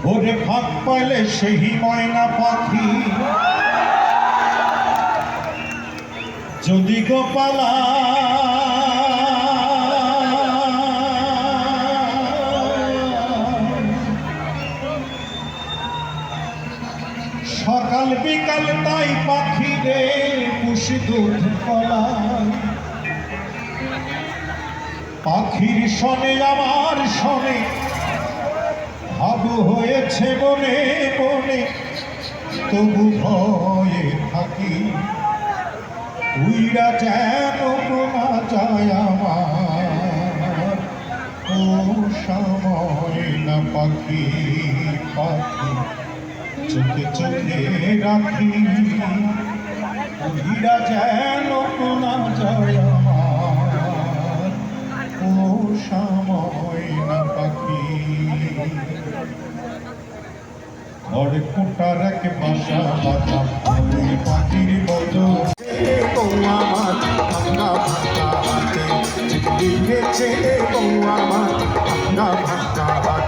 ওরে ফাঁক পাইলে সেই ময়না পাখি যদি গোপালা সকাল বিকাল তাই পাখি রে পুষি দুধ কলাই পাখির শনে আমার শনে ভাবু হয়েছে মনে মনে তবু ভয়ে থাকি উইরা যেন না যায় আমার ও সময় না পাখি পাখি চোখে চোখে রাখি উইরা যেন না যায় আমার ও সময় না পাখি ঘরে কোটার এক বাসা বাসা পাখির মতো আমার ভাঙ্গা ভাঙ্গা হাতে লিখেছে আমার ভাঙ্গা ভাঙ্গা